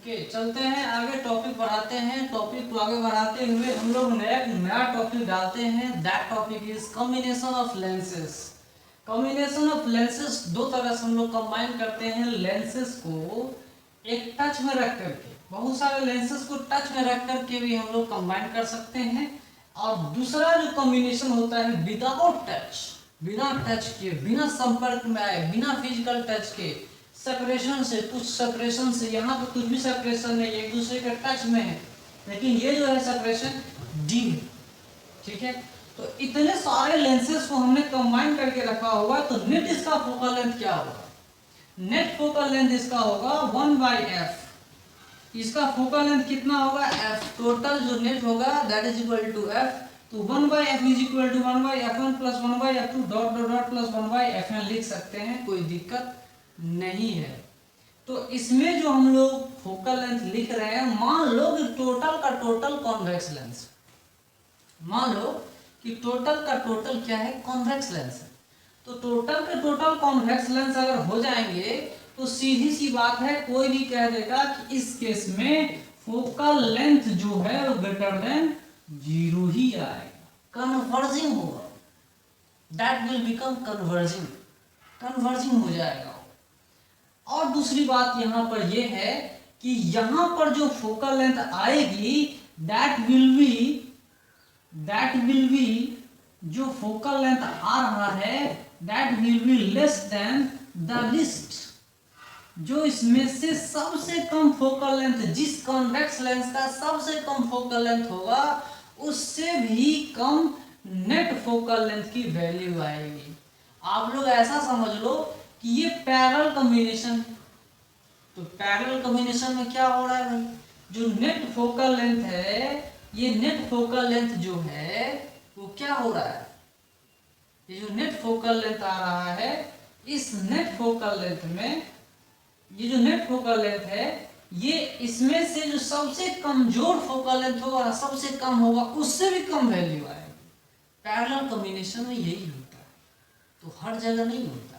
Okay, चलते हैं आगे, टॉपिक बढ़ाते हैं। टॉपिक को आगे बढ़ाते हुए हम लोग नया टॉपिक डालते हैं। That topic is combination of lenses. Combination of lenses दो तरह से हम लोग कंबाइन करते हैं। लेंसेज को एक टच में रख करके, बहुत सारे लेंसेज को टच में रख करके भी हम लोग कंबाइन कर सकते हैं। और दूसरा जो कॉम्बिनेशन होता है विदाउट टच, बिना टच के, बिना संपर्क में आए, बिना फिजिकल टच के, सेपरेशन से, कुछ सेपरेशन से, यहाँ पे कुछ भी सेपरेशन नहीं, एक दूसरे के टच में है, लेकिन ये जो है सेपरेशन डी है। ठीक है, तो इतने सारे लेंसेज को हमने कंबाइन करके रखा हुआ है, तो नेट इसका फोकल लेंथ क्या होगा? नेट फोकल लेंथ इसका होगा 1/f। इसका फोकल लेंथ कितना होगा? f। टोटल जो नेट होगा that is equal to f। तो 1/f is equal to 1/f1 plus 1/f2 dot dot dot plus 1/fn लिख सकते हैं, कोई दिक्कत नहीं है। तो इसमें जो हम लोग फोकल लेंथ लिख रहे हैं, मान लो कि टोटल का टोटल कॉन्वेक्स लेंस, मान लो कि टोटल का टोटल क्या है? कॉन्वेक्स लेंस है। तो टोटल के टोटल कॉन्वेक्स लेंस अगर हो जाएंगे तो सीधी सी बात है, कोई भी कह देगा कि इस केस में फोकल लेंथ जो है वो ग्रेटर देन 0 ही आएगा, कन्वर्जिंग होगा। That will become converging, converging हो जाएगा। और दूसरी बात यहाँ पर यह है कि यहाँ पर जो फोकल लेंथ आएगी दैट विल बी जो फोकल लेंथ आ रहा है that will be less than the list. जो इसमें से सबसे कम फोकल लेंथ, जिस कॉन्वेक्स लेंस का सबसे कम फोकल लेंथ होगा, उससे भी कम नेट फोकल लेंथ की वैल्यू आएगी। आप लोग ऐसा समझ लो कि ये पैरेलल कॉम्बिनेशन। तो पैरेलल कॉम्बिनेशन में क्या हो रहा है भाई? जो नेट फोकल लेंथ है, ये नेट फोकल लेंथ जो है वो क्या हो रहा है? ये जो नेट फोकल लेंथ आ रहा है, इस नेट फोकल लेंथ में, ये जो नेट फोकल लेंथ है, ये इसमें से जो सबसे कमजोर फोकल लेंथ होगा, सबसे कम होगा, उससे भी कम वैल्यू आएगी। पैरेलल कॉम्बिनेशन में यही होता है, तो हर जगह नहीं होता।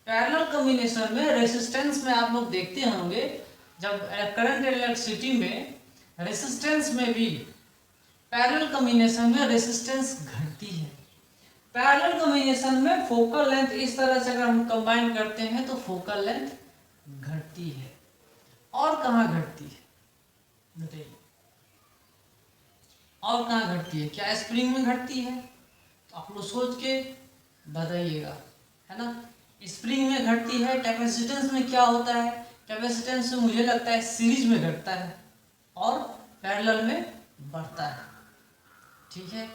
पैरेलल कॉम्बिनेशन में रेजिस्टेंस में आप लोग देखते होंगे, जब करंट इलेक्ट्रिसिटी में रेजिस्टेंस में भी पैरेलल कॉम्बिनेशन में रेजिस्टेंस घटती है। पैरेलल कॉम्बिनेशन में फोकल लेंथ इस तरह से अगर हम कंबाइन करते हैं तो फोकल लेंथ घटती है। और कहाँ घटती है बताइए? और कहाँ घटती है? क्या स्प्रिंग में घटती है? तो आप लोग सोच के बताइएगा, है ना। स्प्रिंग में घटती है। कैपेसिटेंस में क्या होता है? कैपेसिटेंस में मुझे लगता है सीरीज में घटता है और पैरेलल में बढ़ता है। ठीक है,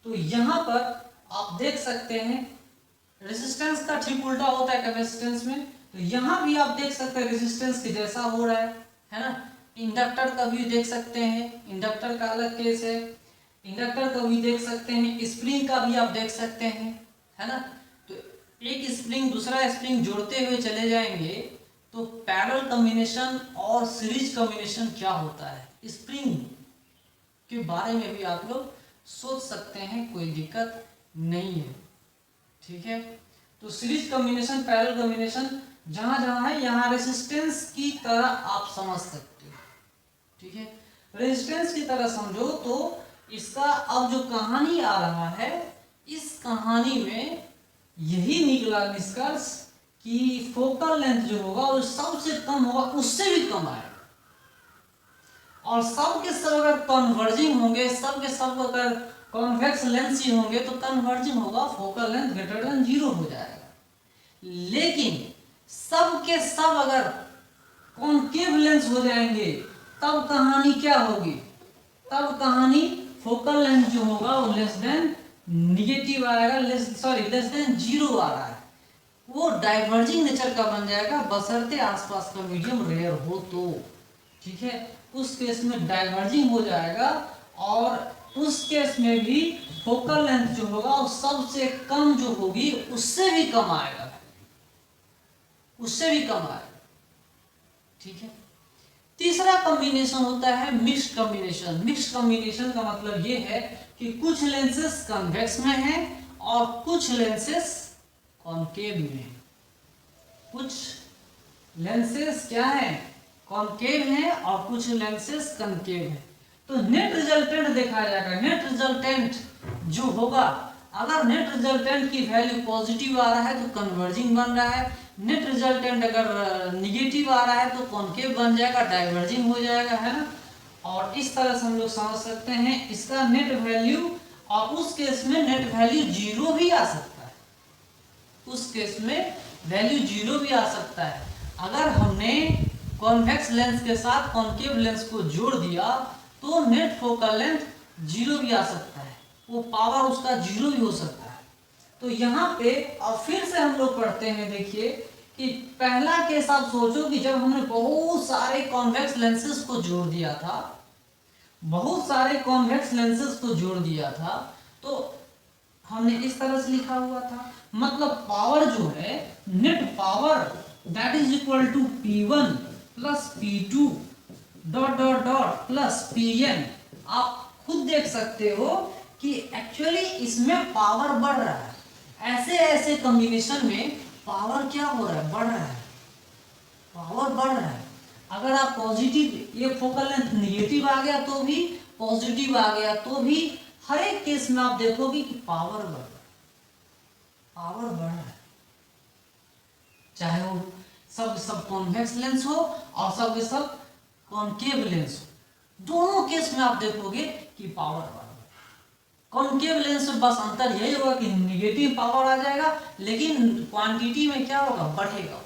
तो यहाँ पर आप देख सकते हैं रेजिस्टेंस का ठीक उल्टा होता है कैपेसिटेंस में। तो यहाँ भी आप देख सकते हैं रेजिस्टेंस के जैसा हो रहा है ना। इंडक्टर का भी देख सकते हैं, इंडक्टर का अलग केस है। इंडक्टर का भी देख सकते हैं, स्प्रिंग का भी आप देख सकते हैं, है ना। तो एक स्प्रिंग दूसरा स्प्रिंग जोड़ते हुए चले जाएंगे तो पैरेलल कॉम्बिनेशन और सीरीज कॉम्बिनेशन क्या होता है, स्प्रिंग के बारे में भी आप लोग सोच सकते हैं, कोई दिक्कत नहीं है। ठीक है, तो सीरीज कॉम्बिनेशन, पैरेलल कॉम्बिनेशन जहां जहां है, यहाँ रेजिस्टेंस की तरह आप समझ सकते हो। ठीक है, रेजिस्टेंस की तरह समझो तो इसका अब जो कहानी आ रहा है, इस कहानी में यही निकला निष्कर्ष कि फोकल लेंथ जो होगा वो सबसे कम होगा, उससे भी कम आएगा। और सब के सब अगर कन्वर्जिंग होंगे, सब के सब अगर कॉन्वेक्स लेंस ही होंगे तो कन्वर्जिंग होगा, फोकल लेंथ ग्रेटर देन 0 हो जाएगा। लेकिन सब के सब अगर कॉन्केव लेंस हो जाएंगे तब कहानी क्या होगी? तब कहानी फोकल लेंथ जो होगा वो लेस देन निगेटिव आएगा, लेस देन 0 आ रहा है, वो डाइवर्जिंग नेचर का बन जाएगा, बशर्ते आसपास का मीडियम रेयर हो तो। ठीक है, उस केस में डाइवर्जिंग हो जाएगा और उस केस में भी फोकल लेंथ जो होगा वो सबसे कम जो होगी उससे भी कम आएगा, उससे भी कम आएगा। ठीक है, तीसरा कॉम्बिनेशन होता है मिक्स्ड कॉम्बिनेशन। मिक्स्ड कॉम्बिनेशन का मतलब ये है कि कुछ लेंसेस कन्वेक्स में हैं और कुछ लेंसेस कॉन्केव में हैं। कुछ लेंसेस क्या है? कॉनकेव हैं और कुछ लेंसेज कनकेव हैं। तो नेट रिजल्टेंट देखा जाएगा। नेट रिजल्टेंट जो होगा, अगर नेट रिजल्टेंट की वैल्यू पॉजिटिव आ रहा है तो कन्वर्जिंग बन रहा है, नेट रिजल्टेंट अगर निगेटिव आ रहा है तो कॉनकेव बन जाएगा, डाइवर्जिंग हो जाएगा, है ना। और इस तरह से हम लोग समझ सकते हैं इसका नेट वैल्यू, और उस केस में नेट वैल्यू जीरो भी आ सकता है, उस केस में वैल्यू जीरो भी आ सकता है। अगर हमने कॉन्वेक्स लेंस के साथ कॉनकेव लेंस को जोड़ दिया तो नेट फोकल लेंथ जीरो भी आ सकता है, वो पावर उसका जीरो भी हो सकता है। तो यहाँ पे अब फिर से हम लोग पढ़ते हैं, देखिए कि पहला केस आप सोचो कि जब हमने बहुत सारे कॉन्वेक्स लेंसेज को जोड़ दिया था, बहुत सारे कॉन्वेक्स लेंसेज को जोड़ दिया था, तो हमने इस तरह से लिखा हुआ था, मतलब पावर जो है, net power that is equal to P1 plus P2 dot dot dot plus Pn। आप खुद देख सकते हो कि एक्चुअली इसमें पावर बढ़ रहा है, ऐसे ऐसे कॉम्बिनेशन में पावर क्या हो रहा है, बढ़ रहा है, पावर बढ़ रहा है। अगर आप पॉजिटिव, ये फोकल लेंथ निगेटिव आ गया तो भी, पॉजिटिव आ गया तो भी, हर एक केस में आप देखोगे कि पावर बढ़ रहा है, पावर बढ़ रहा है, चाहे वो सब कॉन्वेक्स लेंस हो और सब के सब कॉनकेव लेंस हो, दोनों केस में आप देखोगे कि पावर बढ़ रहा है। कॉनकेव लेंस में बस अंतर यही होगा कि निगेटिव पावर आ जाएगा, लेकिन क्वांटिटी में क्या होगा, बढ़ेगा।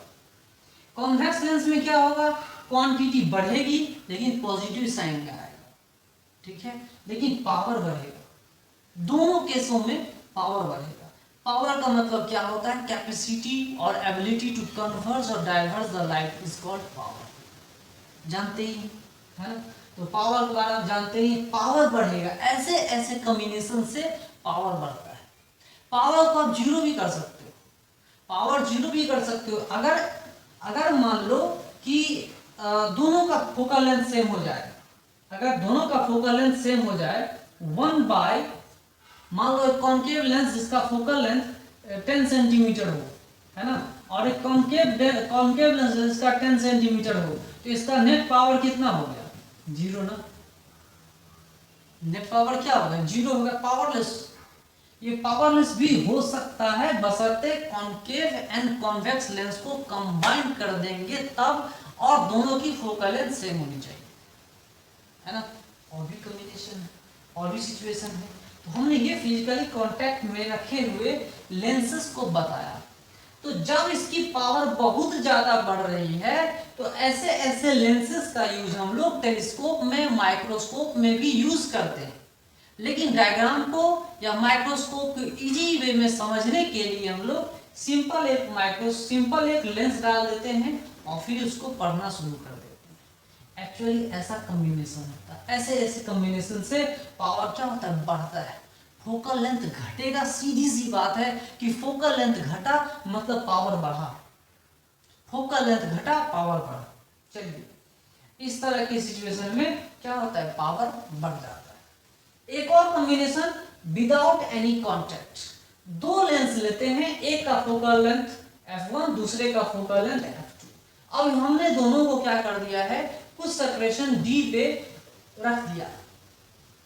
कॉन्वेक्स लेंस में क्या होगा, क्वांटिटी बढ़ेगी लेकिन पॉजिटिव साइन में आएगा, ठीक है, लेकिन पावर बढ़ेगा। दोनों केसों में पावर बढ़ेगा। पावर का मतलब क्या होता है, कैपेसिटी और एबिलिटी टू कन्वर्ज और diverse the light is called power, जानते ही है ना। तो पावर के बारे में जानते ही, पावर बढ़ेगा, ऐसे ऐसे कॉम्बिनेशन से पावर बढ़ता है। पावर को आप जीरो भी कर सकते हो, पावर जीरो भी कर सकते हो अगर मान लो कि दोनों का फोकल लेंथ सेम हो जाए, अगर दोनों का फोकल लेंथ सेम हो जाए, 1 बाय, मान लो एक कॉनकेव लेंस जिसका फोकल लेंथ 10 सेंटीमीटर हो, है ना, और एक कॉनकेव लेंस जिसका 10 सेंटीमीटर हो, तो इसका नेट पावर कितना हो गया, जीरो ना। नेट पावर क्या होगा, जीरो होगा, पावरलेस। ये पावरलेस भी हो सकता है बशर्ते कॉनकेव एंड कॉन्वेक्स लेंस को कंबाइन कर देंगे तब, और दोनों की फोकल लेंथ सेम होनी चाहिए, है ना। और भी कॉम्बिनेशन है, और भी सिचुएशन है। तो हमने ये फिजिकली कांटेक्ट में रखे हुए लेंसेस को बताया। तो जब इसकी पावर बहुत ज्यादा बढ़ रही है तो ऐसे ऐसे लेंसेस का यूज हम लोग टेलीस्कोप में, माइक्रोस्कोप में भी यूज करते हैं। लेकिन डायग्राम को या माइक्रोस्कोप को इजी वे में समझने के लिए हम लोग सिंपल एक लेंस डाल देते हैं और फिर उसको पढ़ना शुरू कर देते हैं। एक्चुअली ऐसा कॉम्बिनेशन होता है, ऐसे ऐसे कॉम्बिनेशन से पावर क्या होता है, बढ़ता है। फोकल लेंथ घटेगा, सीधी सी बात है कि फोकल लेंथ घटा मतलब पावर बढ़ा, फोकल लेंथ घटा पावर बढ़ा। चलिए, इस तरह की सिचुएशन में क्या होता है, पावर बढ़ जाता है। एक और कॉम्बिनेशन, विदाउट एनी कॉन्टैक्ट, दो लेंस लेते हैं, एक का फोकल लेंथ f1, दूसरे का फोकल लेंथ f2। अब हमने दोनों को क्या कर दिया है, कुछ सेपरेशन d पे रख दिया,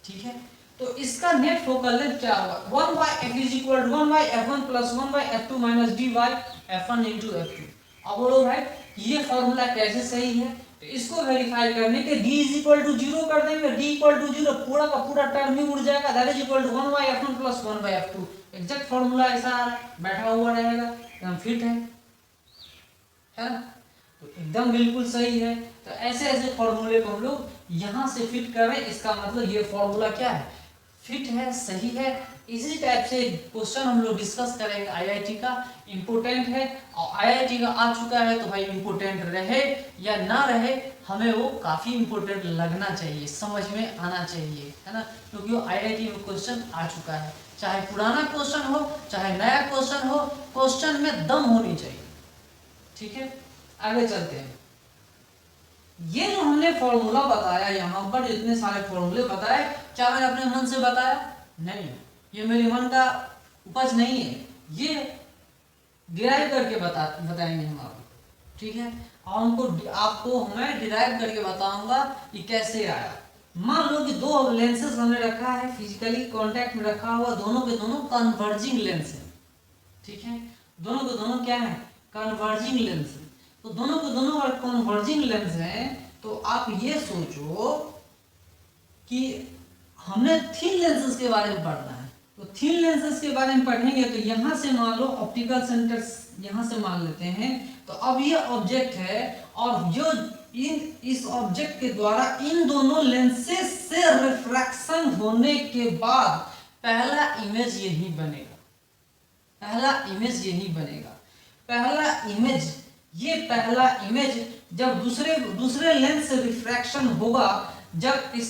ठीक है। तो इसका नेट फोकल लेंथ क्या होगा, 1 by f is equal to 1 by f1 plus 1 by f2 minus d by f1 into f2। अब बोलो भाई ये फॉर्मूला कैसे सही है, तो इसको वेरीफाई करने के d is equal to 0 कर देंगे, d equal to 0 पूरा का पूरा टर्म ही उड़ जाएगा, that is equal to 1 by f1 plus 1 by f2। Exact formula ऐसा आ रहा है, बैठा हुआ रहेगा, एकदम फिट है ना, तो एकदम बिल्कुल सही है। तो ऐसे ऐसे फॉर्मूले को हम लोग यहाँ से फिट कर रहे हैं, इसका मतलब ये फॉर्मूला क्या है, फिट है, सही है। इसी टाइप से क्वेश्चन हम लोग डिस्कस करेंगे, आईआईटी का इम्पोर्टेंट है, और आईआईटी का आ चुका है तो भाई इम्पोर्टेंट रहे या ना रहे, हमें वो काफ़ी इम्पोर्टेंट लगना चाहिए, समझ में आना चाहिए, है ना, क्योंकि वो आईआईटी में क्वेश्चन आ चुका है। चाहे पुराना क्वेश्चन हो, चाहे नया क्वेश्चन हो, क्वेश्चन में दम होनी चाहिए, ठीक है। आगे चलते हैं। ये जो हमने फॉर्मूला बताया, यहाँ पर इतने सारे फॉर्मूले बताए, क्या मैंने अपने मन से बताया, नहीं, ये मेरे मन का उपज नहीं है, ये डिराइव करके बताएंगे हम आपको, ठीक है। और उनको आपको मैं डिराइव करके बताऊंगा कि कैसे आया। मान लो कि दो लेंसेज हमने रखा है, फिजिकली कांटेक्ट में रखा हुआ, दोनों के दोनों कन्वर्जिंग लेंस है, ठीक है, दोनों के दोनों क्या है, कन्वर्जिंग लेंस है। तो दोनों के दोनों अगर कन्वर्जिंग लेंस है तो आप ये सोचो कि हमने थिन लेंसेज के बारे में पढ़ना है, तो थिन लेंसेज के बारे में पढ़ेंगे तो यहाँ से मान लो ऑप्टिकल सेंटर यहाँ से मान लेते हैं, तो अब ये ऑब्जेक्ट है और जो इस ऑब्जेक्ट के द्वारा इन दोनों लेंसेज से रिफ्रैक्शन होने के बाद पहला इमेज यही बनेगा, पहला इमेज यही बनेगा। पहला इमेज, ये पहला इमेज जब दूसरे लेंस से रिफ्रैक्शन होगा, जब इस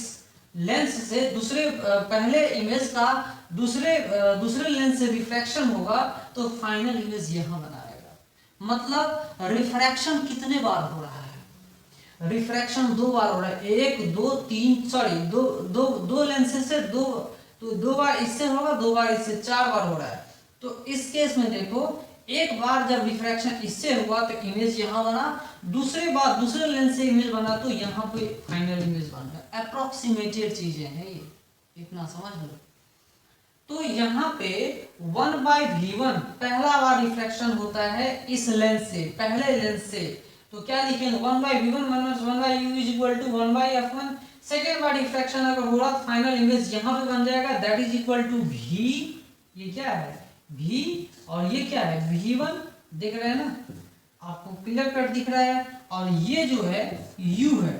लेंस से दूसरे पहले इमेज का दूसरे लेंस से रिफ्रैक्शन होगा तो फाइनल इमेज यहाँ बनाएगा। मतलब रिफ्रैक्शन कितने बार हो रहा है, रिफ्रैक्शन दो बार हो रहा है, एक दो तीन, सॉरी दो दो दो लेंसेज से दो, तो दो बार इससे होगा, दो बार इससे, चार बार हो रहा है। तो इस केस में देखो, एक बार जब रिफ्रैक्शन इससे हुआ तो इमेज यहाँ बना, दूसरे बार दूसरे लेंस से इमेज बना तो यहाँ पे फाइनल इमेज बन गया। अप्रोक्सीमेटेड चीजें हैं ये, इतना समझ लो। तो यहाँ पे 1/v1 पहला बार रिफ्रैक्शन होता है इस लेंस से, पहले लेंस से, तो क्या लिखेंगे 1/v1 minus 1/u is equal to 1/f1। Second बार रिफ्रैक्शन अगर हो रहा तो फाइनल इमेज यहाँ पे बन जाएगा, that is equal to v, ये क्या है v, और ये क्या है v1, देख रहे हैं ना, आपको क्लियर कट दिख रहा है। और ये जो है u है,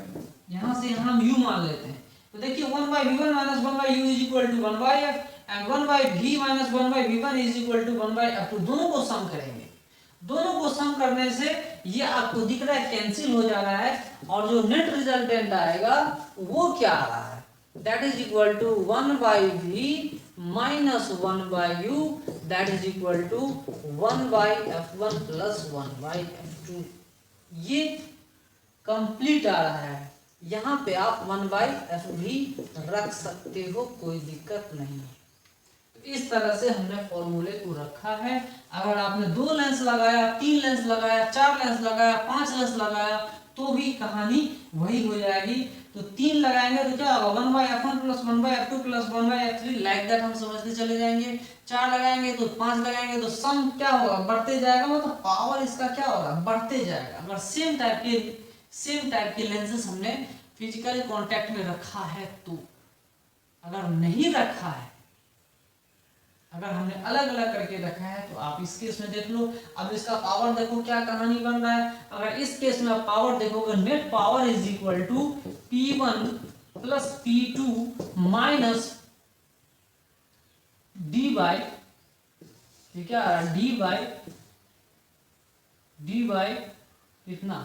यहाँ से यहाँ हम u मान लेते हैं, तो देखिए 1/v1 minus 1/u is equal to 1/f and 1/v minus 1/v1 is equal to 1/f2। दोनों को सम करेंगे, दोनों को सम करने से ये आपको दिख रहा है कैंसिल हो जा रहा है, और जो नेट रिजल्टेंट आएगा वो क्या आ रहा है, that is equal to 1/v minus 1/u, that is equal to 1/f1 plus 1/f2। ये कंप्लीट आ रहा है, यहाँ पे आप 1/f भी रख सकते हो, कोई दिक्कत नहीं है। तो इस तरह से हमने फॉर्मूले को रखा है। अगर आपने दो लेंस लगाया, तीन लेंस लगाया, चार लेंस लगाया, पांच लेंस लगाया, तो भी कहानी वही हो जाएगी। तो तीन लगाएंगे तो क्या होगा 1/f1 plus 1/f2 plus 1/f3, like that हम समझते चले जाएंगे। चार लगाएंगे तो पांच लगाएंगे तो सम क्या होगा, बढ़ते जाएगा, मतलब पावर इसका क्या होगा, बढ़ते जाएगा। अगर सेम टाइप के लेंसेज हमने फिजिकली कांटेक्ट में रखा है तो, अगर नहीं रखा है, अगर हमने अलग अलग करके रखा है तो आप इस केस में देख लो। अब इसका पावर देखो क्या कहानी बन रहा है। अगर इस केस में आप पावर देखोगे, net power is equal to P1 plus P2 minus d by, ठीक है, डी बाई कितना,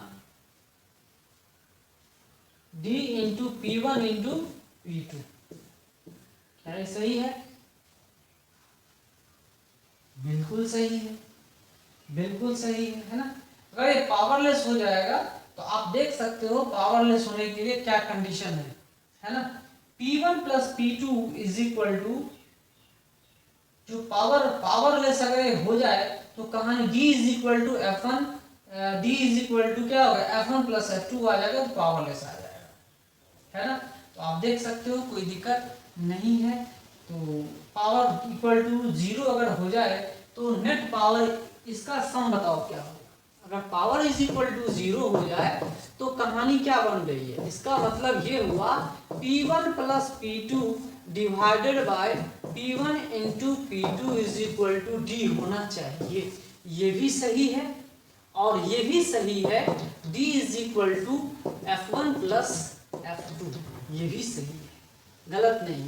d into P1 into P2। क्या ये सही है? बिल्कुल सही है, बिल्कुल सही है ना। अगर ये पावरलेस हो जाएगा तो आप देख सकते हो पावरलेस होने के लिए क्या कंडीशन है ना। P1 plus P2 is equal to, जो पावरलेस अगर हो जाए तो कहानी D is equal to F1, D is equal to क्या होगा F1 प्लस F2 आ जाएगा, तो पावरलेस आ जाएगा, है ना। तो आप देख सकते हो कोई दिक्कत नहीं है। तो पावर इक्वल टू 0 अगर हो जाए तो नेट पावर, इसका सम बताओ क्या होगा। अगर पावर इज इक्वल टू 0 हो जाए तो कहानी क्या बन रही है, इसका मतलब ये हुआ P1 प्लस P2 डिवाइडेड बाय P1 into P2 is equal to D होना चाहिए। ये भी सही है और ये भी सही है, D is equal to F1 plus F2, ये भी सही है, गलत नहीं,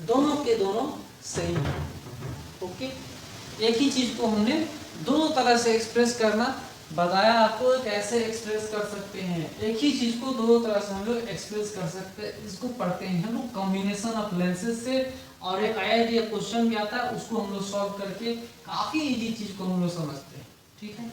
दोनों के दोनों सही है। ओके, एक ही चीज को हमने दोनों तरह से एक्सप्रेस करना बताया आपको, कैसे एक्सप्रेस कर सकते हैं। एक ही चीज को दोनों तरह से हम लोग एक्सप्रेस कर सकते हैं। इसको पढ़ते हैं हम लोग कॉम्बिनेशन ऑफ लेंसेज से, और एक आईआईटी क्वेश्चन भी आता है, उसको हम लोग सॉल्व करके काफी इजी चीज को हम लोग समझते हैं। ठीक है,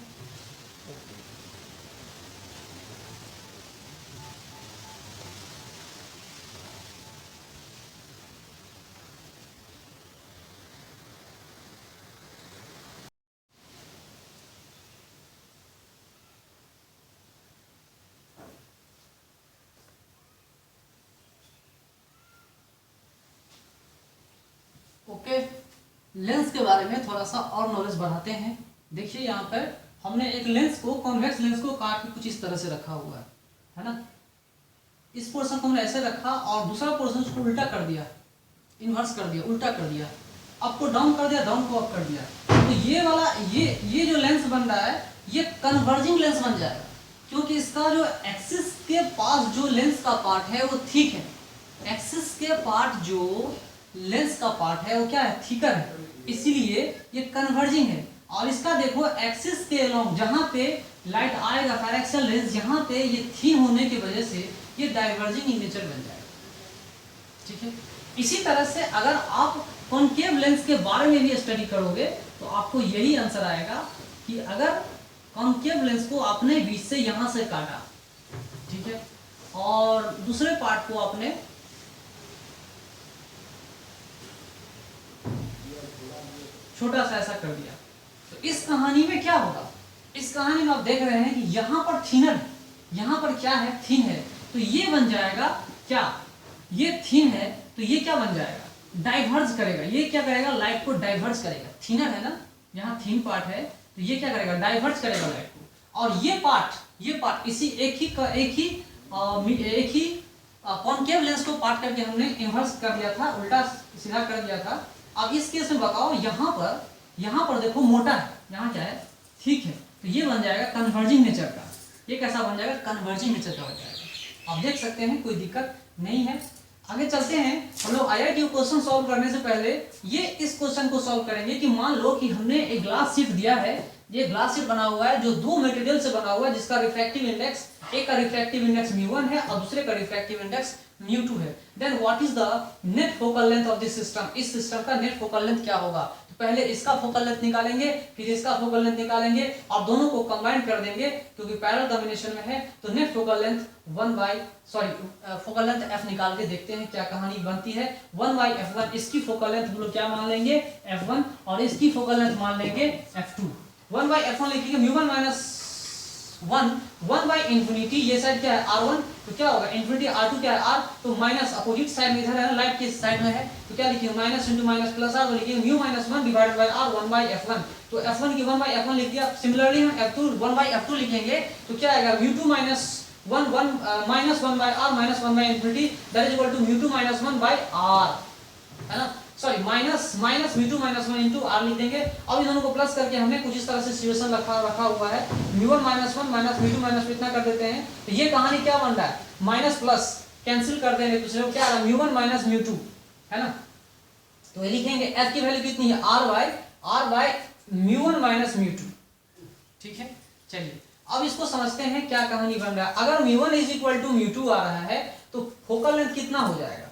लेंस के बारे में थोड़ा सा और नॉलेज बढ़ाते हैं। देखिए यहाँ पर हमने एक लेंस को, कॉन्वेक्स लेंस को काट के कुछ इस तरह से रखा हुआ है ना। इस पोर्शन को हमने ऐसे रखा और दूसरा पोर्शन उसको उल्टा कर दिया, इन्वर्स कर दिया, उल्टा कर दिया, अप को डाउन कर दिया, डाउन को अप कर दिया। तो ये वाला ये जो लेंस बन रहा है ये कन्वर्जिंग लेंस बन जाएगा, क्योंकि इसका जो एक्सिस के पास जो लेंस का पार्ट है वो थिक है। एक्सिस के पार्ट जो लेंस का पार्ट है वो क्या है, थिकर है, इसीलिए ये कन्वर्जिंग है। और इसका देखो एक्सिस के अलोंग जहाँ पे लाइट आएगा पैरेक्सियल लेंस, यहाँ पे ये थिन होने की वजह से ये डाइवर्जिंग इन नेचर बन जाएगा। ठीक है, इसी तरह से अगर आप कॉन्केव लेंस के बारे में भी स्टडी करोगे तो आपको यही आंसर आएगा कि अगर कॉन्केव लेंस को आपने बीच से यहाँ से काटा, ठीक है, और दूसरे पार्ट को आपने छोटा सा ऐसा कर दिया, तो इस कहानी में क्या होगा, इस कहानी में आप देख रहे हैं कि यहाँ पर थिनर है, यहाँ पर क्या है, थिन है, तो ये बन जाएगा क्या, ये थिन है तो ये क्या बन जाएगा, डाइवर्ज करेगा। ये क्या करेगा, लाइट को डाइवर्ज करेगा। थिनर है ना, यहाँ थिन पार्ट है तो ये क्या करेगा, डाइवर्ज करेगा लाइट को। और ये पार्ट इसी एक ही कॉन्केव लेंस को पार्ट करके हमने इन्वर्स कर दिया था, उल्टा सीधा कर दिया था। अब इस केस में बताओ, यहाँ पर देखो मोटा है, यहाँ क्या है, ठीक है, तो ये बन जाएगा कन्वर्जिंग नेचर का। ये कैसा बन जाएगा, कन्वर्जिंग नेचर का बन जाएगा। आप देख सकते हैं कोई दिक्कत नहीं है। आगे चलते हैं हम लोग। IIT क्वेश्चन सॉल्व करने से पहले ये इस क्वेश्चन को सॉल्व करेंगे कि मान लो कि हमने एक ग्लास शीट दिया है, ये ग्लास शीट बना हुआ है जो दो मटेरियल से बना हुआ है, जिसका रिफ्रैक्टिव इंडेक्स, एक का रिफ्रैक्टिव इंडेक्स μ1 है और दूसरे का रिफ्रैक्टिव इंडेक्स μ2 है। Then what is the net focal length of this system, इस सिस्टम का नेट फोकल लेंथ क्या होगा। तो पहले इसका फोकल लेंथ निकालेंगे, फिर इसका फोकल लेंथ निकालेंगे और दोनों को कंबाइन कर देंगे क्योंकि पैरेलल कॉम्बिनेशन में है। तो net focal length focal length f निकाल के देखते हैं क्या कहानी बनती है। 1/f1, इसकी फोकल लेंथ हम लोग क्या मान लेंगे, f1, और इसकी फोकल लेंथ मान लेंगे f2। 1/f1 लिखेंगे μ1 -1 1 इंफिनिटी, ये साइड क्या है r1, तो क्या होगा इंफिनिटी, r2 क्या है r, तो माइनस अपोजिट साइड में इधर है, लाइट के साइड में है, तो क्या लिखिए minus into minus plus r, तो लिखिए μ -1 डिवाइडेड बाय r 1/f1। तो f1 की 1/f1 लिख दिया। सिमिलरली हम f2 1/f2 लिखेंगे तो क्या आएगा μ2 -1 1/r माइनस 1/इंफिनिटी, that is equal to μ2 -1/r, है ना, सॉरी माइनस μ2 -1 इंटू r लिख देंगे। अब इन दोनों को प्लस करके हमने कुछ इस तरह से सिचुएशन रखा हुआ है, μ1 -1 माइनस μ2 माइनस इतना कर देते हैं, तो ये कहानी क्या बन रहा है, माइनस प्लस कैंसिल कर देंगे दूसरे को, क्या आ रहा है μ1 - μ2, है ना। तो ये लिखेंगे f की वैल्यू कितनी है, r बाय μ1 - μ2, ठीक है। चलिए अब इसको समझते हैं क्या कहानी बन रहा है। अगर μ1 = μ2 आ रहा है तो फोकल लेंथ कितना हो जाएगा,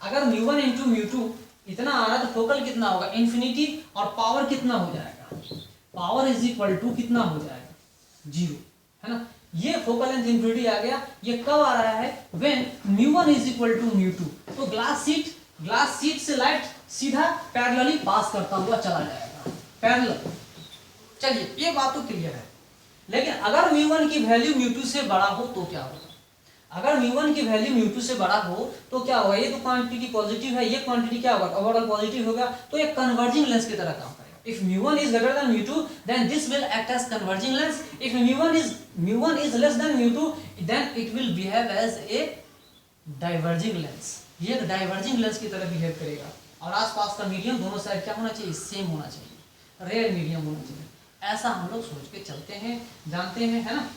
अगर μ1 × μ2 इतना आ रहा है तो फोकल कितना होगा, इन्फिनिटी, और पावर कितना हो जाएगा, पावर = कितना हो जाएगा, 0, है ना। ये फोकल लेंथ इन्फिनिटी आ गया। ये कब आ रहा है, व्हेन μ1 = μ2, तो ग्लास शीट से लाइट सीधा पैरेलली पास करता हुआ चला जाएगा, पैरेलल। चलिए ये बात तो क्लियर है। लेकिन अगर μ1 की वैल्यू μ2 से बड़ा हो तो क्या होगा, अगर μ1 की वैल्यू μ2 से बड़ा हो तो क्या होगा, ये तो क्वांटिटी पॉजिटिव है, ये क्वांटिटी क्या होगा, ओवरऑल पॉजिटिव होगा, तो ये कन्वर्जिंग लेंस की तरह काम करेगा। If μ1 is greater than μ2 then this will act as converging lens. If μ1 is less than μ2 then it will behave as a diverging lens. ये एक डाइवर्जिंग लेंस की तरह बिहेव करेगा। और आसपास का मीडियम दोनों साइड क्या होना चाहिए, सेम होना चाहिए, रेयर मीडियम होना चाहिए, ऐसा हम लोग सोच के चलते हैं, जानते हैं, है ना।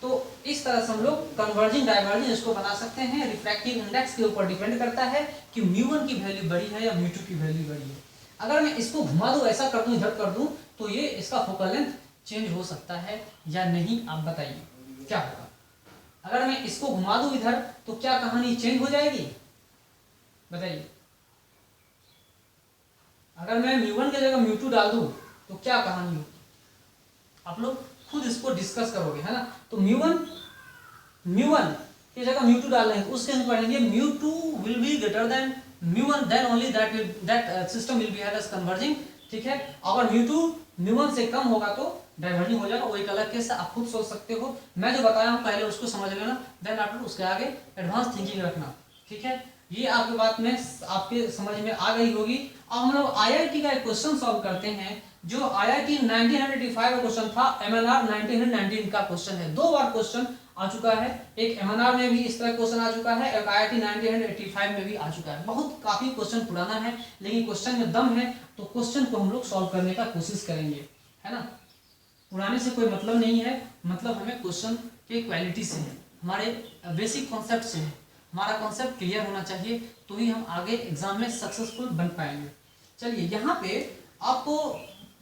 तो इस तरह से हम लोग कन्वर्जिंग डाइवर्जिंग इसको बना सकते हैं। रिफ्रैक्टिव इंडेक्स के ऊपर डिपेंड करता है कि μ1 की वैल्यू बड़ी है या μ2 की वैल्यू बड़ी है। अगर मैं इसको घुमा दूं, ऐसा कर दूं, इधर कर दूं, तो ये इसका फोकल लेंथ चेंज हो सकता है या नहीं, आप बताइए क्या होगा। अगर मैं इसको घुमा दूं इधर तो क्या कहानी चेंज हो जाएगी, बताइए। अगर मैं μ1 की जगह μ2 डाल दूं तो क्या कहानी होगी, आप लोग खुद इसको डिस्कस करोगे, है ना। तो μ1 की जगह μ2 डाल लेंगे, उसके अंदर पढ़ेंगे μ2 will be greater than μ1, then only that system will behave as converging, ठीक है। अगर μ1 से कम होगा तो डाइवर्जिंग हो जाएगा, वो एक अलग केस है, आप खुद सोच सकते हो। मैं जो बताया हूँ पहले उसको समझ लेना, देन आप उसके आगे एडवांस थिंकिंग रखना, ठीक है। ये आपकी बात में आपके समझ में आ गई होगी। अब हम लोग IIT का एक क्वेश्चन सॉल्व करते हैं, जो IIT 1985 का क्वेश्चन था, MNR 1919 का क्वेश्चन है। 2 बार क्वेश्चन आ चुका है, एक MNR में भी इस तरह क्वेश्चन आ चुका है, एक IIT 1985 में भी आ चुका है। बहुत काफी क्वेश्चन पुराना है, लेकिन क्वेश्चन में दम है, तो क्वेश्चन को हम लोग सॉल्व करने का कोशिश करेंगे, है ना। पुराने से कोई मतलब नहीं है, मतलब हमें क्वेश्चन के क्वालिटी से है, हमारे बेसिक कॉन्सेप्ट से है। हमारा कॉन्सेप्ट क्लियर होना चाहिए, तो ही हम आगे एग्जाम में सक्सेसफुल बन पाएंगे। चलिए, यहाँ पे आपको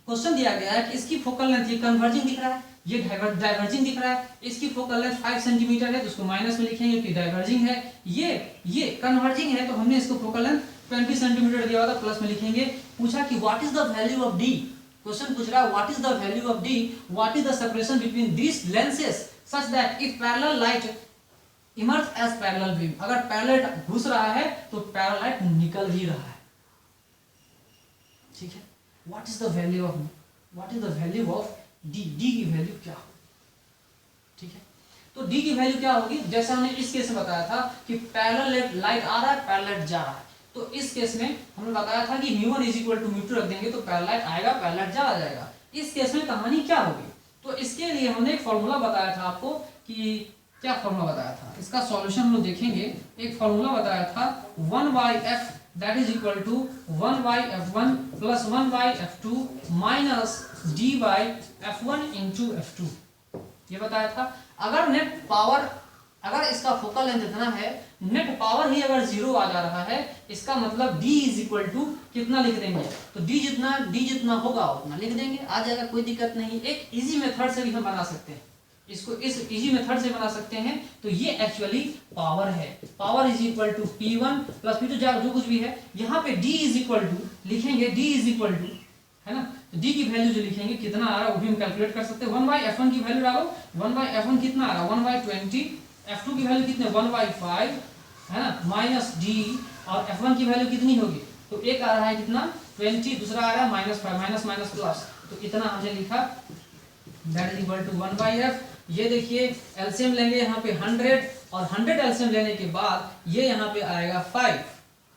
क्वेश्चन दिया गया है कि इसकी फोकल लेंथ, ये कन्वर्जिंग दिख रहा है, ये डाइवर्जिंग दिख रहा है। इसकी फोकल लेंथ 5 सेंटीमीटर है, तो उसको माइनस में लिखेंगे कि डाइवर्जिंग है। ये कन्वर्जिंग है, तो हमने इसको फोकल लेंथ 20 सेंटीमीटर दिया हुआ था, प्लस में लिखेंगे। पूछा कि what is the value of d, question पूछ रहा है what is the value of d, what is the separation between this lenses such that if parallel light emerge as parallel beam, अगर पैरेलल घुस रहा है तो पैरेलल लाइट निकल भी रहा है। ठीक है, what is the value of D, D की वैल्यू क्या होगी। ठीक है, तो डी की वैल्यू क्या होगी, जैसे हमने इस केस में बताया था कि पैरेलल लाइट आ रहा है, पैरेलल जा रहा है, तो इस केस में हमने बताया था कि μ1 = μ2 रख देंगे तो पैरेलल आएगा, पैरेलल चला जाएगा। इस केस में कहानी क्या होगी, तो इसके लिए हमने एक फॉर्मूला बताया था आपको, कि क्या फॉर्मूला बताया था, इसका सॉल्यूशन हम लोग देखेंगे। एक फॉर्मूला बताया था 1/f that is equal to 1/f1 plus 1/f2 minus d/f1 into f2, ये बताया था। अगर नेट पावर, अगर इसका फोकल लेंथ इतना है, नेट पावर ही अगर 0 आ जा रहा है, इसका मतलब d = कितना लिख देंगे, तो d जितना होगा उतना लिख देंगे, आ जाएगा, कोई दिक्कत नहीं। एक इजी मेथड से भी हम बना सकते हैं इसको, इस इजी मेथड से बना सकते हैं। तो ये एक्चुअली पावर है, पावर = P1 प्लस P2 जो कुछ भी है। यहाँ पे d लिखेंगे, d है ना, तो d की वैल्यू जो लिखेंगे कितना आ रहा है वो भी हम कैलकुलेट कर सकते हैं। 1/f1 की वैल्यू डालो, 1/f1 कितना आ रहा है 1/20, f2 की वैल्यू कितने 1/5 है ना, माइनस d, और f1 की वैल्यू कितनी होगी, तो एक आ रहा है कितना 20, दूसरा आ रहा है -5, माइनस माइनस प्लस, तो इतना हमने लिखा, that is equal to 1/f। ये देखिए एलसीएम लेंगे यहाँ पे 100, और 100 एलसीएम लेने के बाद ये यहाँ पे आएगा 5,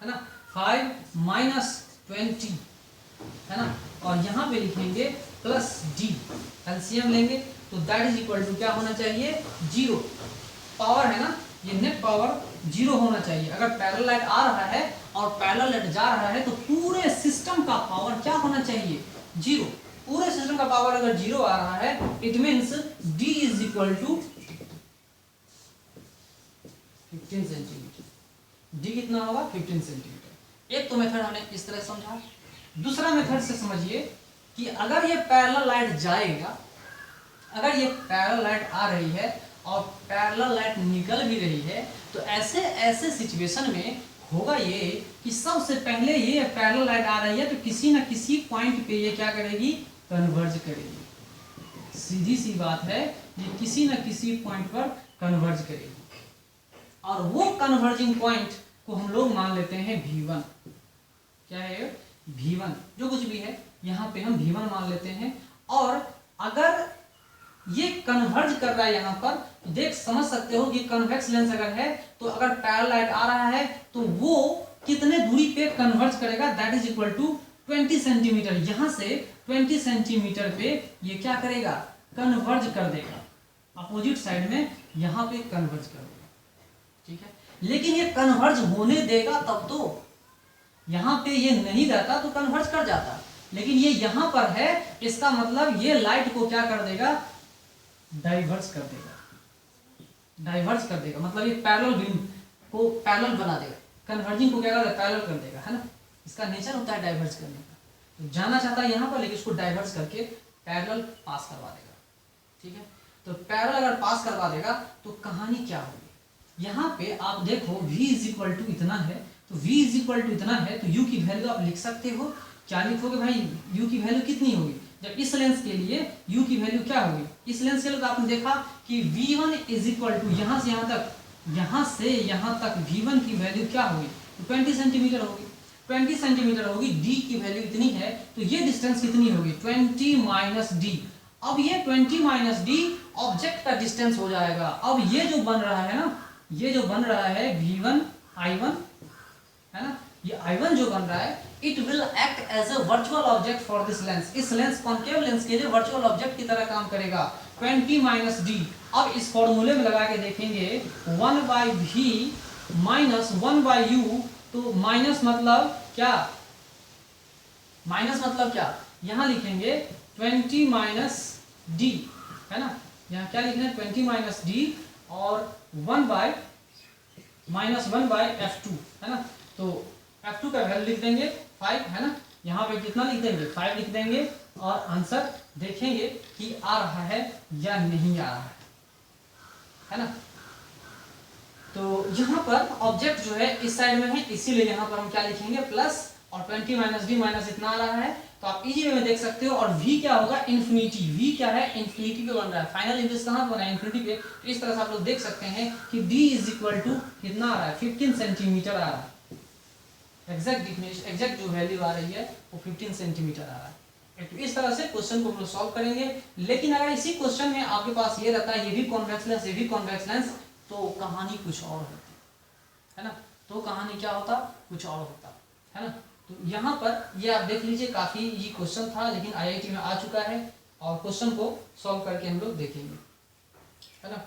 है ना, 5 माइनस 20 है ना, और यहाँ पे लिखेंगे प्लस d, एलसीएम लेंगे तो दैट इज इक्वल टू क्या होना चाहिए 0। पावर है ना, ये नेट पावर 0 होना चाहिए। अगर पैरेलल लाइट आ रहा है और पैरेलल लाइट जा रहा है, तो पूरे सिस्टम का पावर क्या होना चाहिए 0। पूरे सिस्टम का पावर अगर 0 आ रहा है, it means d is equal to 15 centimetre. d कितना होगा 15 सेंटीमीटर। एक तो मेथड हमने इस तरह समझा। दूसरा मेथड से समझिए कि अगर ये पैरेलल लाइट जाएगा, अगर ये पैरेलल लाइट आ रही है और पैरेलल लाइट निकल भी रही है, तो ऐसे सिचुएशन में होगा ये कि सबसे पहले ये पैरेलल लाइट आ रही है तो किसी ना किसी पॉइंट पे ये क्या करेगी, कन्वर्ज करेगी। सीधी सी बात है, ये किसी ना किसी पॉइंट पर कन्वर्ज करेगी, और वो कन्वर्जिंग पॉइंट को हम लोग मान लेते हैं V1। क्या है V1, जो कुछ भी है यहाँ पे हम V1 मान लेते हैं। और अगर ये कन्वर्ज कर रहा है यहाँ पर, देख समझ सकते हो कि कन्वेक्स लेंस अगर है, तो अगर पैरेलल लाइट आ रहा है तो वो कितने दूरी पे कन्वर्ज करेगा, that is equal to 20 centimetre. यहाँ से 20 सेंटीमीटर पे ये क्या करेगा, कन्वर्ज कर देगा, अपोजिट साइड में यहाँ पे कन्वर्ज कर देगा। ठीक है, लेकिन ये कन्वर्ज होने देगा तब तो, यहाँ पे ये नहीं रहता तो कन्वर्ज कर जाता, लेकिन ये यहाँ पर है, इसका मतलब ये लाइट को क्या कर देगा, डाइवर्स कर देगा। डाइवर्स कर देगा मतलब ये पैरेलल बीम को पैरेलल बना देगा, कन्वर्जिंग को क्या कर देगा, पैरेलल कर देगा, है ना। इसका नेचर होता है डाइवर्स करने का। तो जाना चाहता है यहाँ पर, लेकिन इसको डाइवर्स करके पैरेलल पास करवा देगा। ठीक है, तो पैरेलल अगर पास करवा देगा तो कहानी क्या होगी, यहाँ पे आप देखो v इज इक्वल टू इतना है, तो v इज इक्वल टू इतना है, तो u की वैल्यू आप लिख सकते हो। क्या लिखोगे भाई, u की वैल्यू कितनी होगी, जब इस लेंस के लिए u की वैल्यू क्या होगी, इस लेंस के लिए तो आपने देखा कि v1 इज इक्वल टू यहाँ से यहाँ तक, यहाँ से यहाँ तक v1 की वैल्यू क्या होगी, तो 20 सेंटीमीटर होगी। 20 सेंटीमीटर होगी, d की वैल्यू इतनी है, तो ये डिस्टेंस कितनी होगी 20 माइनस d। अब ये 20 माइनस d ऑब्जेक्ट का डिस्टेंस हो जाएगा। अब ये जो बन रहा है ना, ये जो बन रहा है v1 i1 है ना, ये I1 जो बन रहा है it will act as a virtual object for this lens, इस लेंस कॉन्केव लेंस के लिए वर्चुअल ऑब्जेक्ट की तरह काम करेगा। 20 माइनस डी, अब इस फॉर्मूले में लगा के देखेंगे 1 by v minus 1 by u, तो माइनस मतलब क्या, माइनस मतलब क्या, यहां लिखेंगे 20 माइनस डी, है ना, यहाँ क्या लिखना है 20 माइनस डी और 1 बाय माइनस 1 बाय F2, है ना, तो F2 का वैल्यू लिख देंगे 5, है ना, यहाँ पे कितना लिख देंगे 5 लिख देंगे और आंसर देखेंगे कि आ रहा है या नहीं आ रहा है ना। तो यहाँ पर ऑब्जेक्ट जो है इस साइड में है, इसीलिए यहाँ पर हम क्या लिखेंगे प्लस, और 20 माइनस डी माइनस इतना आ रहा है, तो आप इजी वे में देख सकते हो। और v क्या होगा इन्फिनिटी, v क्या है इन्फिनिटी पे बन रहा है, फाइनल इंडेक्स कहाँ पे बना है इन्फिनिटी पे। तो इस तरह से आप लोग देख सकते हैं कि d इज इक्वल टू कितना आ रहा है 15 सेंटीमीटर आ रहा है, एग्जैक्ट जो वैल्यू आ रही है वो 15 सेंटीमीटर आ रहा है। तो इस तरह से क्वेश्चन को हम लोग सॉल्व करेंगे। लेकिन अगर इसी क्वेश्चन में आपके पास ये रहता है ये भी कॉन्वेक्स लेंस ये भी कॉन्वेक्स लेंस, तो कहानी कुछ और होती है ना, तो कहानी क्या होता कुछ और होता है ना। तो यहाँ पर ये आप देख लीजिए काफ़ी ये क्वेश्चन था, लेकिन IIT में आ चुका है और क्वेश्चन को सॉल्व करके हम लोग देखेंगे, है ना।